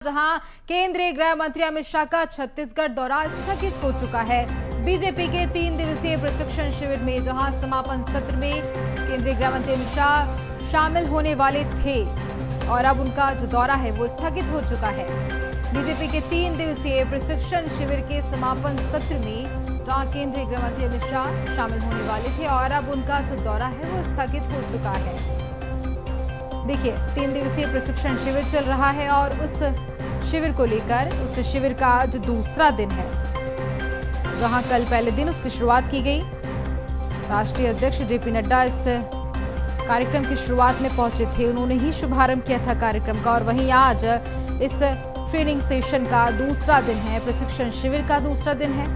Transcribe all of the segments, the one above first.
जहां केंद्रीय गृह मंत्री अमित शाह का छत्तीसगढ़ दौरा स्थगित हो चुका है। बीजेपी के 3 दिवसीय प्रशिक्षण शिविर में जहां समापन सत्र में केंद्रीय गृह मंत्री अमित शाह शामिल होने वाले थे और अब उनका जो दौरा है वो स्थगित हो चुका है। बीजेपी के 3 दिवसीय प्रशिक्षण शिविर के समापन सत्र में जहां केंद्रीय गृह मंत्री अमित शाह शामिल होने वाले थे और अब उनका जो दौरा है वो स्थगित हो चुका है। देखिए, 3 दिवसीय प्रशिक्षण शिविर चल रहा है और उस शिविर को लेकर उस शिविर का आज दूसरा दिन है, जहां कल पहले दिन उसकी शुरुआत की गई। राष्ट्रीय अध्यक्ष जेपी नड्डा इस कार्यक्रम की शुरुआत में पहुंचे थे, उन्होंने ही शुभारंभ किया था कार्यक्रम का। और वहीं आज इस ट्रेनिंग सेशन का दूसरा दिन है, प्रशिक्षण शिविर का दूसरा दिन है।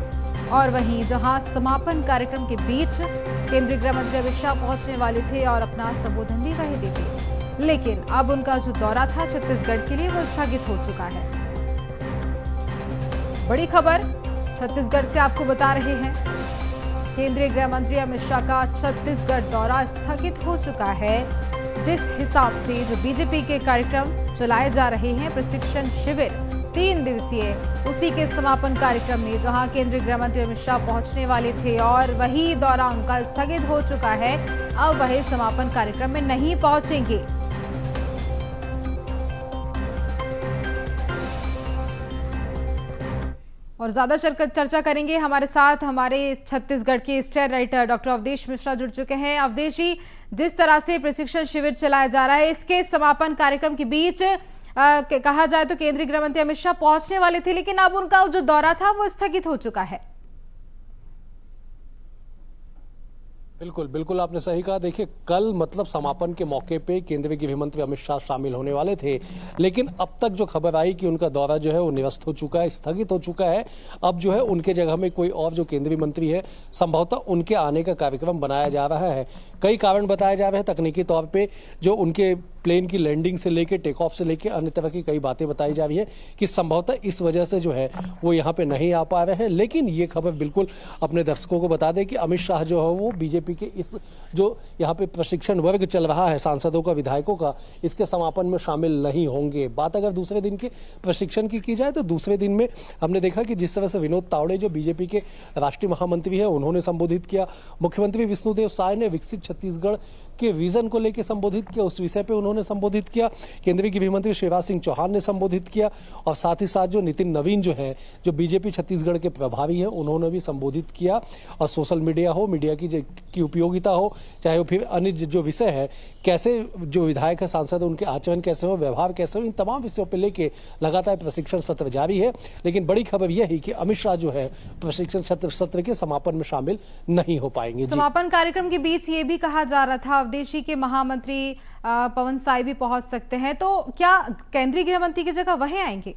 और वहीं जहां समापन कार्यक्रम के बीच केंद्रीय गृह मंत्री अमित शाह पहुंचने वाले थे और अपना संबोधन भी वही देते, लेकिन अब उनका जो दौरा था छत्तीसगढ़ के लिए वो स्थगित हो चुका है। बड़ी खबर छत्तीसगढ़ से आपको बता रहे हैं, केंद्रीय गृह मंत्री अमित शाह का छत्तीसगढ़ दौरा स्थगित हो चुका है। जिस हिसाब से जो बीजेपी के कार्यक्रम चलाए जा रहे हैं, प्रशिक्षण शिविर 3 दिवसीय, उसी के समापन कार्यक्रम में जहां केंद्रीय गृह मंत्री अमित शाह पहुंचने वाले थे और वही दौरा उनका स्थगित हो चुका है। अब वह समापन कार्यक्रम में नहीं पहुंचेंगे। और ज्यादा चर्चा करेंगे, हमारे साथ हमारे छत्तीसगढ़ के star writer doctor Avadhesh Mishra जुड़ चुके हैं। अवधेश जी, जिस तरह से प्रशिक्षण शिविर चलाया जा रहा है, इसके समापन कार्यक्रम के बीच कहा जाए तो केंद्रीय गृह मंत्री अमित शाह पहुंचने वाले थे, लेकिन अब उनका जो दौरा था वो स्थगित हो चुका है। बिल्कुल बिल्कुल, आपने सही कहा। देखिए, कल मतलब समापन के मौके पे केंद्रीय गृह मंत्री अमित शाह शामिल होने वाले थे, लेकिन अब तक जो खबर आई कि उनका दौरा जो है वो निरस्त हो चुका है, स्थगित हो चुका है। अब जो है उनके जगह में कोई और जो केंद्रीय मंत्री है, संभवतः उनके आने का कार्यक्रम बनाया जा रहा है। कई कारण बताए जा रहे हैं तकनीकी तौर पे, जो उनके प्लेन की लैंडिंग से लेके टेक ऑफ से लेके अन्य तरह की कई बातें बताई जा रही है कि संभवतः इस वजह से जो है वो यहाँ पे नहीं आ पा रहे हैं। लेकिन ये खबर बिल्कुल अपने दर्शकों को बता दें कि अमित शाह जो है वो बीजेपी के इस जो यहाँ पे प्रशिक्षण वर्ग चल रहा है सांसदों का, विधायकों का, इसके समापन में शामिल नहीं होंगे। बात अगर दूसरे दिन के प्रशिक्षण की जाए तो दूसरे दिन में हमने देखा कि जिस तरह से विनोद तावड़े जो बीजेपी के राष्ट्रीय महामंत्री है, उन्होंने संबोधित किया। मुख्यमंत्री विष्णुदेव साय ने विकसित छत्तीसगढ़ के विजन को लेकर संबोधित किया, उस विषय पे उन्होंने संबोधित किया। केंद्रीय गृह मंत्री शिवराज सिंह चौहान ने संबोधित किया और साथ ही साथ जो नितिन नवीन जो है, जो बीजेपी छत्तीसगढ़ के प्रभारी है, उन्होंने भी संबोधित किया। और सोशल मीडिया हो, मीडिया की उपयोगिता हो, चाहे वो फिर अन्य जो विषय है, कैसे जो विधायक है, सांसद है, उनके आचरण कैसे हो, व्यवहार कैसे हो, इन तमाम विषयों पर लेके लगातार प्रशिक्षण सत्र जारी है। लेकिन बड़ी खबर यह है कि अमित शाह जो है प्रशिक्षण सत्र के समापन में शामिल नहीं हो पाएंगे। समापन कार्यक्रम के बीच ये भी कहा जा रहा था अवधेशी के महामंत्री पवन साय भी पहुंच सकते हैं, तो क्या केंद्रीय गृह मंत्री की जगह वह आएंगे?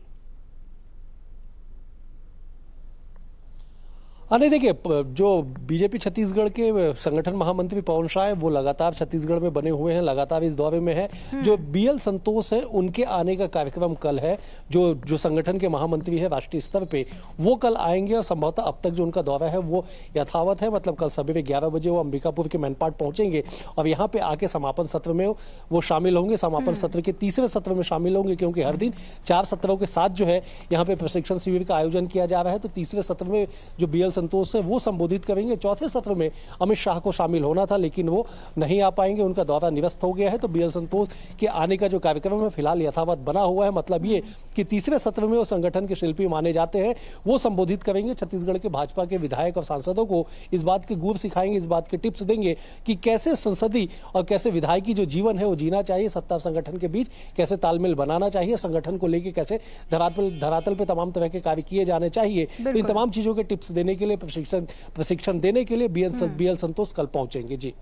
नहीं, देखिए, जो बीजेपी छत्तीसगढ़ के संगठन महामंत्री पवन शाह वो लगातार छत्तीसगढ़ में बने हुए हैं, लगातार इस दौरे में है। जो बीएल संतोष है, उनके आने का कार्यक्रम कल है। जो संगठन के महामंत्री है राष्ट्रीय स्तर पे, वो कल आएंगे और संभवतः अब तक जो उनका दौरा है वो यथावत है। मतलब कल सवेरे 11 बजे वो अंबिकापुर के मैनपाट पहुंचेंगे और यहाँ पे आके समापन सत्र में वो शामिल होंगे। समापन सत्र के तीसरे सत्र में शामिल होंगे, क्योंकि हर दिन 4 सत्रों के साथ जो है यहाँ पे प्रशिक्षण शिविर का आयोजन किया जा रहा है। तो तीसरे सत्र में जो बीएल संतोष है वो संबोधित करेंगे। चौथे सत्र में अमित शाह को शामिल होना था, लेकिन वो नहीं आ पाएंगे, उनका दौरा निरस्त हो गया है। तो बीएल संतोष के आने का जो कार्यक्रम है फिलहाल यथावत बना हुआ है। मतलब ये कि तीसरे सत्र में वो संगठन के शिल्पी माने जाते हैं, वो संबोधित करेंगे। छत्तीसगढ़ के भाजपा के विधायक और सांसदों को इस बात के गुर सिखाएंगे, इस बात के टिप्स देंगे कि कैसे संसदीय और कैसे विधायकी जो जीवन है वो जीना चाहिए, सत्ता संगठन के बीच कैसे तालमेल बनाना चाहिए, संगठन को लेकर कैसे धरातल पे तमाम तरह के कार्य किए जाने चाहिए। इन तमाम चीजों के टिप्स देने के लिए, प्रशिक्षण देने के लिए बीएल संतोष कल पहुंचेंगे। जी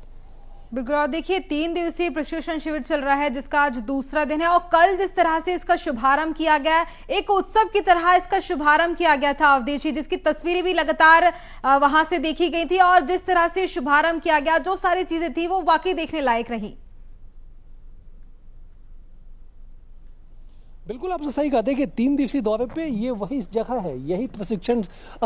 बिल्कुल। और देखिए, 3 दिवसीय प्रशिक्षण शिविर चल रहा है जिसका आज दूसरा दिन है और कल जिस तरह से इसका शुभारंभ किया गया, एक उत्सव की तरह इसका शुभारंभ किया गया था अवधेशी, जिसकी तस्वीरें भी लगातार वहां से देखी गई थी और जिस तरह से शुभारंभ किया गया, जो सारी चीजें थी वो वाकई देखने लायक रही। बिल्कुल आपने सही कहा। देखिए 3 दिवसीय दौरे पे ये वही जगह है, यही प्रशिक्षण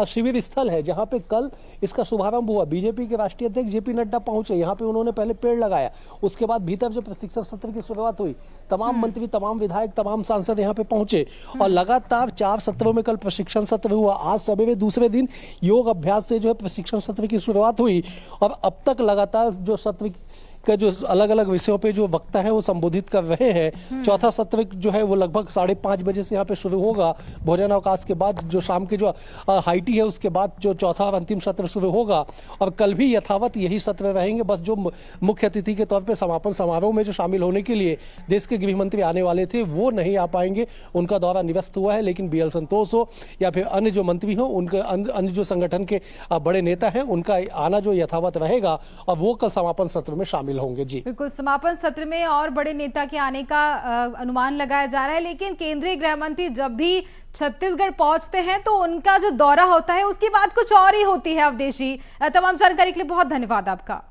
शिविर स्थल है जहां पे कल इसका शुभारंभ हुआ। बीजेपी के राष्ट्रीय अध्यक्ष जेपी नड्डा पहुंचे, यहां पे उन्होंने पहले पेड़ लगाया, उसके बाद भीतर जो प्रशिक्षण सत्र की शुरुआत हुई, तमाम मंत्री, तमाम विधायक, तमाम सांसद यहां पे पहुंचे और लगातार 4 सत्रों में कल प्रशिक्षण सत्र हुआ। आज सवेरे दूसरे दिन योग अभ्यास से जो है प्रशिक्षण सत्र की शुरुआत हुई और अब तक लगातार जो सत्र का जो अलग अलग विषयों पे जो वक्ता है वो संबोधित कर रहे हैं। चौथा सत्र जो है वो लगभग 5:30 बजे से यहाँ पे शुरू होगा। भोजन अवकाश के बाद जो शाम के जो हाई टी है उसके बाद जो चौथा और अंतिम सत्र शुरू होगा और कल भी यथावत यही सत्र रहेंगे। बस जो मुख्य अतिथि के तौर पे समापन समारोह में जो शामिल होने के लिए देश के गृह मंत्री आने वाले थे वो नहीं आ पाएंगे, उनका दौरा निरस्त हुआ है। लेकिन BL संतोष हो या फिर अन्य जो मंत्री हो, उनके अन्य जो संगठन के बड़े नेता हैं, उनका आना जो यथावत रहेगा और वो कल समापन सत्र में शामिल होंगे। जी बिल्कुल, समापन सत्र में और बड़े नेता के आने का अनुमान लगाया जा रहा है। लेकिन केंद्रीय गृह मंत्री जब भी छत्तीसगढ़ पहुंचते हैं तो उनका जो दौरा होता है उसकी बात कुछ और ही होती है। अवधेशी, तमाम जानकारी के लिए बहुत धन्यवाद आपका।